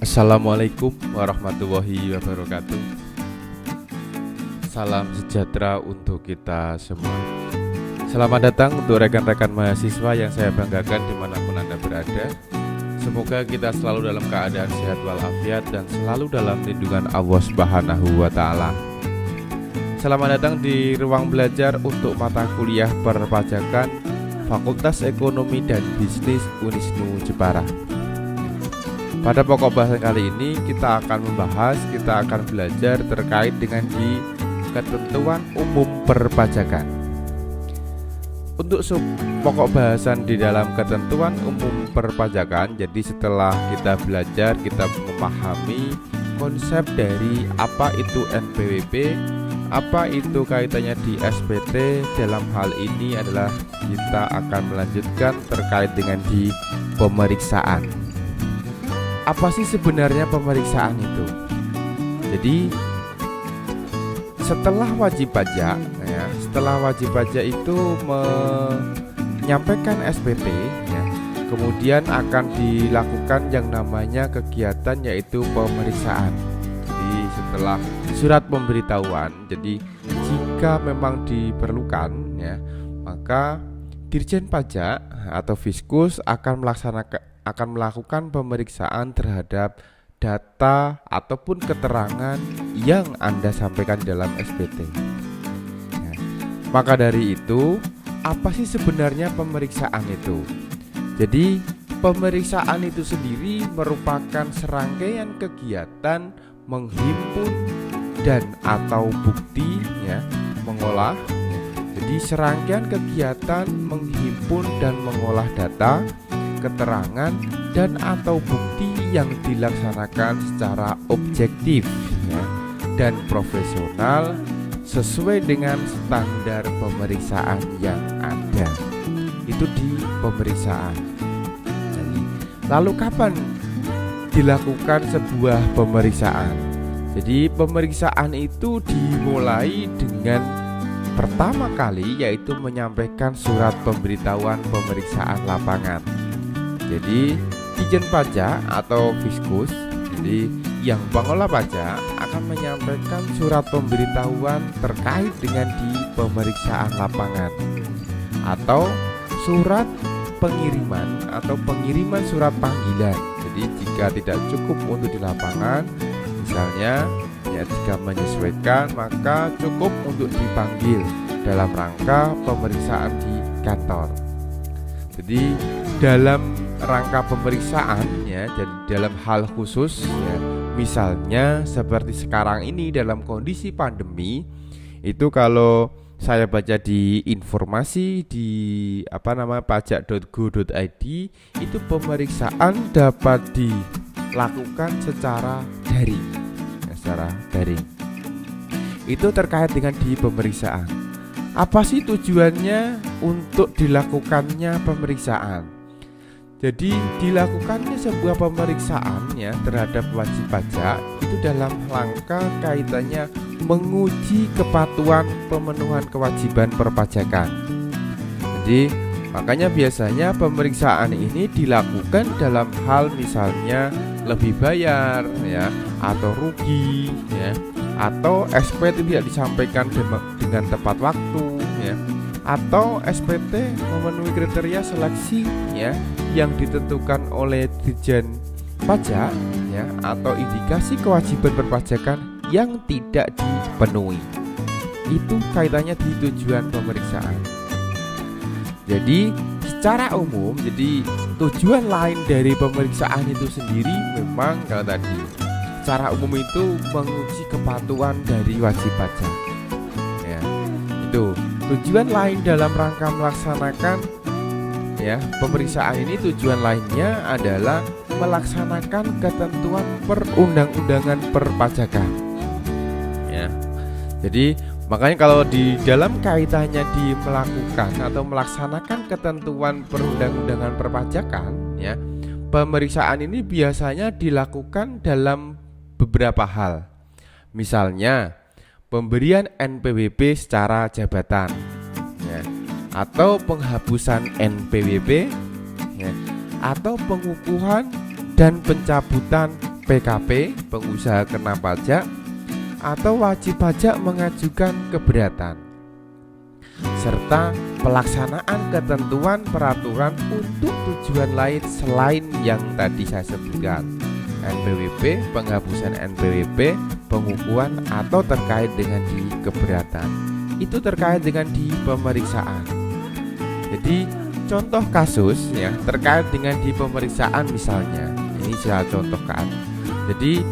Assalamualaikum warahmatullahi wabarakatuh. Salam sejahtera untuk kita semua. Selamat datang untuk rekan-rekan mahasiswa yang saya banggakan dimanapun Anda berada. Semoga kita selalu dalam keadaan sehat walafiat dan selalu dalam lindungan Allah Subhanahu wa Ta'ala. Selamat datang di ruang belajar untuk mata kuliah perpajakan Fakultas Ekonomi dan Bisnis Unisnu Jepara. Pada pokok bahasan kali ini kita akan belajar terkait dengan di ketentuan umum perpajakan. Untuk pokok bahasan di dalam ketentuan umum perpajakan, jadi setelah kita belajar, kita memahami konsep dari apa itu NPWP, apa itu kaitannya di SPT. Dalam hal ini adalah kita akan melanjutkan terkait dengan di pemeriksaan. Apa sih sebenarnya pemeriksaan itu? Jadi setelah wajib pajak itu menyampaikan SPT ya, kemudian akan dilakukan yang namanya kegiatan yaitu pemeriksaan. Jadi setelah surat pemberitahuan, jadi jika memang diperlukan ya, maka Dirjen Pajak atau Fiskus akan melakukan pemeriksaan terhadap data ataupun keterangan yang Anda sampaikan dalam SPT. Ya. Maka dari itu, apa sih sebenarnya pemeriksaan itu? Jadi, pemeriksaan itu sendiri merupakan serangkaian kegiatan menghimpun dan atau bukti ya, mengolah. Jadi, serangkaian kegiatan menghimpun dan mengolah data, keterangan dan atau bukti yang dilaksanakan secara objektif ya, dan profesional sesuai dengan standar pemeriksaan yang ada. Itu di pemeriksaan. Lalu kapan dilakukan sebuah pemeriksaan? Jadi pemeriksaan itu dimulai dengan pertama kali yaitu menyampaikan surat pemberitahuan pemeriksaan lapangan. Jadi Dijen Pajak atau Fiskus, jadi yang pengelola pajak akan menyampaikan surat pemberitahuan terkait dengan di pemeriksaan lapangan atau surat pengiriman atau pengiriman surat panggilan. Jadi jika tidak cukup untuk di lapangan, misalnya ya jika menyesuaikan, maka cukup untuk dipanggil dalam rangka pemeriksaan di kantor. Jadi dalam rangka pemeriksaan ya, jadi dalam hal khusus ya, misalnya seperti sekarang ini dalam kondisi pandemi, itu kalau saya baca di informasi di pajak.go.id, itu pemeriksaan dapat dilakukan secara daring ya, secara daring. Itu terkait dengan di pemeriksaan. Apa sih tujuannya untuk dilakukannya pemeriksaan? Jadi dilakukannya sebuah pemeriksaan ya terhadap wajib pajak itu dalam rangka kaitannya menguji kepatuhan pemenuhan kewajiban perpajakan. Jadi makanya biasanya pemeriksaan ini dilakukan dalam hal misalnya lebih bayar ya, atau rugi ya, atau SPT tidak disampaikan dengan tepat waktu ya, atau SPT memenuhi kriteria seleksi ya yang ditentukan oleh Dirjen Pajak ya, atau indikasi kewajiban perpajakan yang tidak dipenuhi. Itu kaitannya di tujuan pemeriksaan. Jadi secara umum, jadi tujuan lain dari pemeriksaan itu sendiri memang kalau tadi secara umum itu menguji kepatuhan dari wajib pajak ya. Itu tujuan lain dalam rangka melaksanakan ya pemeriksaan ini. Tujuan lainnya adalah melaksanakan ketentuan perundang-undangan perpajakan ya. Jadi makanya kalau di dalam kaitannya di melakukan atau melaksanakan ketentuan perundang-undangan perpajakan ya, pemeriksaan ini biasanya dilakukan dalam beberapa hal. Misalnya pemberian NPWP secara jabatan ya, atau penghapusan NPWP ya, atau pengukuhan dan pencabutan PKP, pengusaha kena pajak, atau wajib pajak mengajukan keberatan, serta pelaksanaan ketentuan peraturan untuk tujuan lain selain yang tadi saya sebutkan. NPWP, penghapusan NPWP, pengukuhan, atau terkait dengan di keberatan. Itu terkait dengan di pemeriksaan. Jadi contoh kasus ya terkait dengan di pemeriksaan misalnya. Ini saya contohkan. Jadi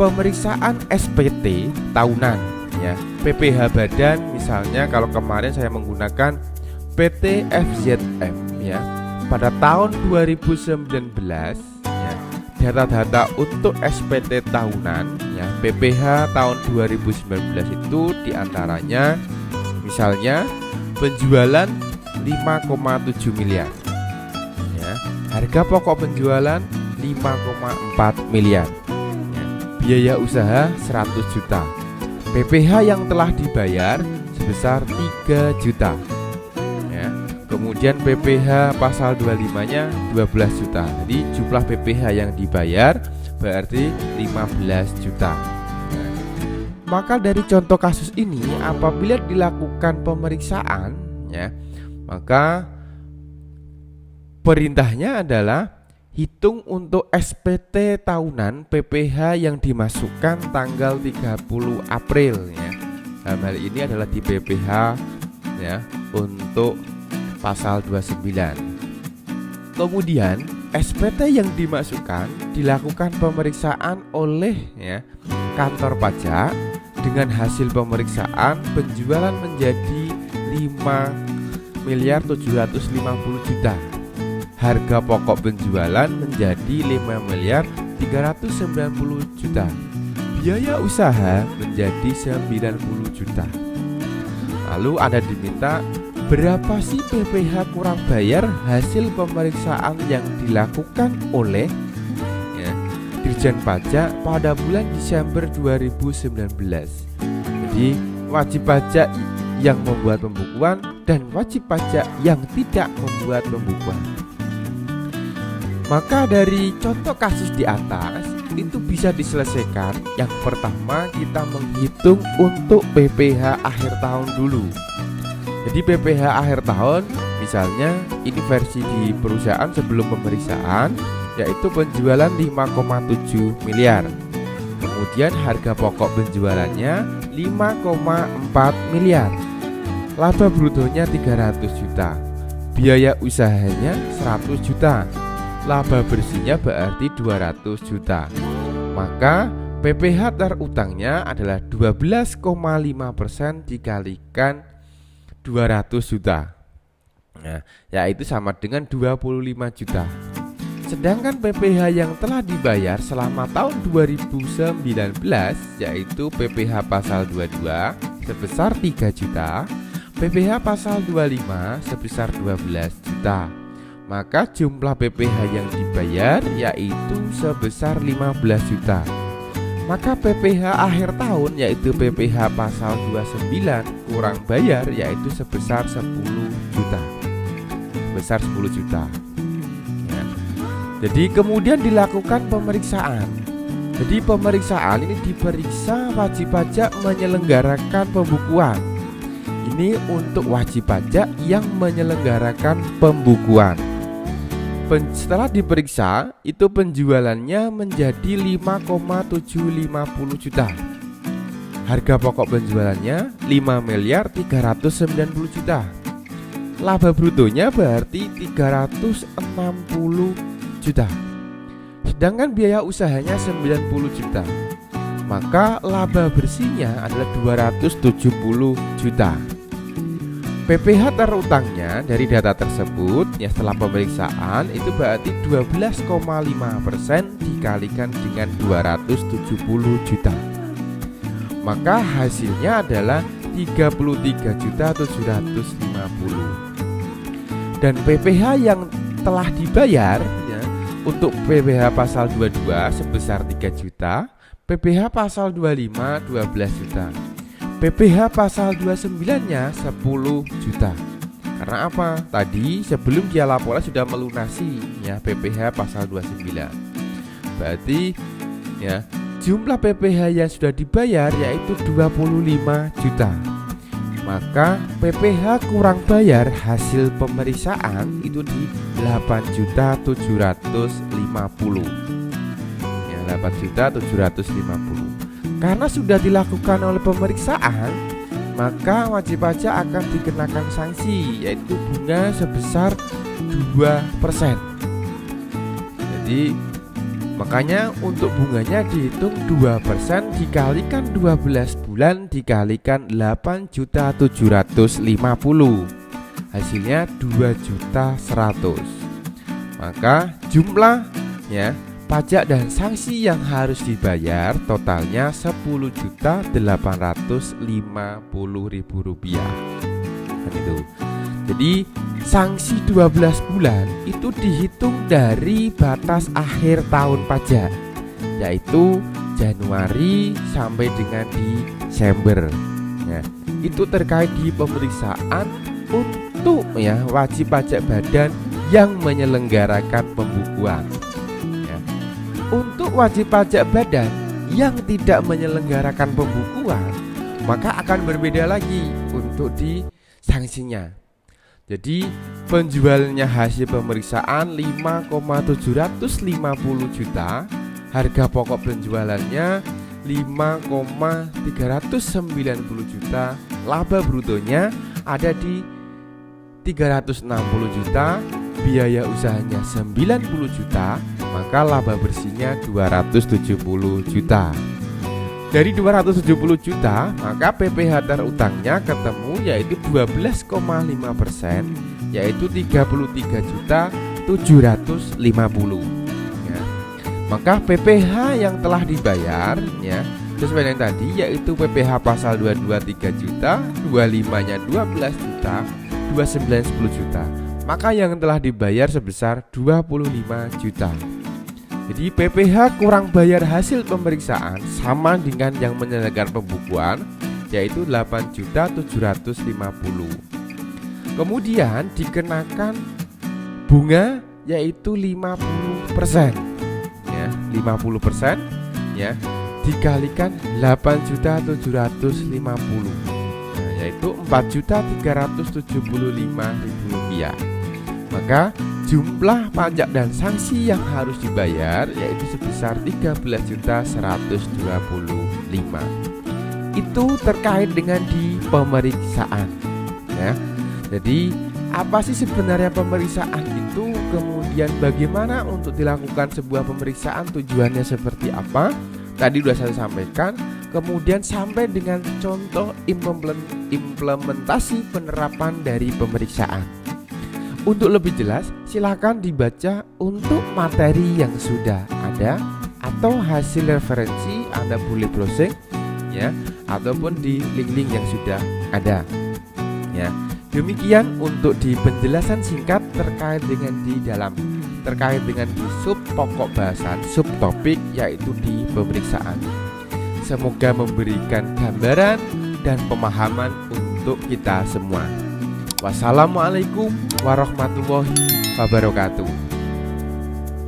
pemeriksaan SPT tahunan ya, PPh badan misalnya, kalau kemarin saya menggunakan PT FZM ya, pada tahun 2019 ya, data-data untuk SPT tahunan ya, PPh tahun 2019 itu diantaranya misalnya penjualan 5,7 miliar ya, harga pokok penjualan 5,4 miliar ya, biaya usaha 100 juta, PPh yang telah dibayar sebesar 3 juta ya. Kemudian PPh pasal 25-nya 12 juta. Jadi jumlah PPh yang dibayar berarti 15 juta ya. Maka dari contoh kasus ini, apabila dilakukan pemeriksaan ya, maka perintahnya adalah hitung untuk SPT tahunan PPh yang dimasukkan tanggal 30 April ya. Dalam hal ini adalah di PPh ya untuk pasal 29. Kemudian SPT yang dimasukkan dilakukan pemeriksaan oleh ya kantor pajak dengan hasil pemeriksaan penjualan menjadi 5.750 juta. Harga pokok penjualan menjadi 5.390 juta. Biaya usaha menjadi 90 juta. Lalu Anda diminta berapa sih PPh kurang bayar hasil pemeriksaan yang dilakukan oleh ya, Dirjen Pajak pada bulan Desember 2019. Jadi wajib pajak yang membuat pembukuan dan wajib pajak yang tidak membuat pembukuan. Maka dari contoh kasus di atas itu bisa diselesaikan. Yang pertama kita menghitung untuk PPh akhir tahun dulu. Jadi PPh akhir tahun misalnya ini versi di perusahaan sebelum pemeriksaan, yaitu penjualan 5,7 miliar. Kemudian harga pokok penjualannya 5,4 miliar. Laba brutonya 300 juta. Biaya usahanya 100 juta. Laba bersihnya berarti 200 juta. Maka PPh terutangnya adalah 12,5% dikalikan 200 juta. Nah, yaitu sama dengan 25 juta. Sedangkan PPh yang telah dibayar selama tahun 2019 yaitu PPh pasal 22 sebesar 3 juta, PPh pasal 25 sebesar 12 juta. Maka jumlah PPh yang dibayar yaitu sebesar 15 juta. Maka PPh akhir tahun yaitu PPh pasal 29 kurang bayar yaitu sebesar 10 juta. Sebesar 10 juta ya. Jadi kemudian dilakukan pemeriksaan. Jadi pemeriksaan ini diperiksa wajib pajak menyelenggarakan pembukuan. Ini untuk wajib pajak yang menyelenggarakan pembukuan. Setelah diperiksa, itu penjualannya menjadi 5,750 juta. Harga pokok penjualannya 5.390 juta. Laba brutonya berarti 360 juta. Sedangkan biaya usahanya 90 juta. Maka laba bersihnya adalah 270 juta. PPh terutangnya dari data tersebut ya setelah pemeriksaan itu berarti 12,5% dikalikan dengan 270 juta. Maka hasilnya adalah 33.750. Dan PPh yang telah dibayar ya, untuk PPh pasal 22 sebesar 3 juta, PPh pasal 25 12 juta. PPh pasal 29-nya 10 juta. Karena apa? Tadi sebelum dia laporan sudah melunasi ya PPh pasal 29. Berarti ya, jumlah PPh yang sudah dibayar yaitu 25 juta. Maka PPh kurang bayar hasil pemeriksaan itu di 8.750.000. Ya, 8.750. Karena sudah dilakukan oleh pemeriksaan, maka wajib pajak akan dikenakan sanksi yaitu bunga sebesar 2%. Jadi makanya untuk bunganya dihitung 2% dikalikan 12 bulan dikalikan 8.750.000. Hasilnya 2.100.000. Maka jumlahnya pajak dan sanksi yang harus dibayar totalnya Rp10.850.000. Kan itu. Jadi sanksi 12 bulan itu dihitung dari batas akhir tahun pajak, yaitu Januari sampai dengan Desember. Ya, itu terkait di pemeriksaan untuk wajib pajak badan yang menyelenggarakan pembukuan. Untuk wajib pajak badan yang tidak menyelenggarakan pembukuan, maka akan berbeda lagi untuk di sanksinya. Jadi penjualnya hasil pemeriksaan 5,750 juta, harga pokok penjualannya 5,390 juta, laba brutonya ada di 360 juta, biaya usahanya 90 juta, maka laba bersihnya 270 juta. Dari 270 juta, maka PPh terutangnya ketemu yaitu 12,5%, yaitu 33.750.000. Ya. Maka PPh yang telah dibayar ya, sesuai yang tadi yaitu PPh pasal 22 3 juta, 25-nya 12 juta, 29 10 juta. Maka yang telah dibayar sebesar 25 juta. Jadi PPh kurang bayar hasil pemeriksaan sama dengan yang menyelenggarakan pembukuan yaitu 8.750.000. Kemudian dikenakan bunga yaitu 50%. Ya, 50% ya dikalikan 8.750.000. Nah, yaitu Rp4.375.000. Maka jumlah pajak dan sanksi yang harus dibayar yaitu sebesar 13.125. Itu terkait dengan di pemeriksaan ya. Jadi apa sih sebenarnya pemeriksaan itu, kemudian bagaimana untuk dilakukan sebuah pemeriksaan, tujuannya seperti apa, tadi sudah saya sampaikan. Kemudian sampai dengan contoh implementasi penerapan dari pemeriksaan. Untuk lebih jelas, silakan dibaca untuk materi yang sudah ada atau hasil referensi Anda boleh browsing ya, ataupun di link-link yang sudah ada. Ya, demikian untuk di penjelasan singkat terkait dengan di sub pokok bahasan, sub topik yaitu di pemeriksaan. Semoga memberikan gambaran dan pemahaman untuk kita semua. Wassalamualaikum warahmatullahi wabarakatuh.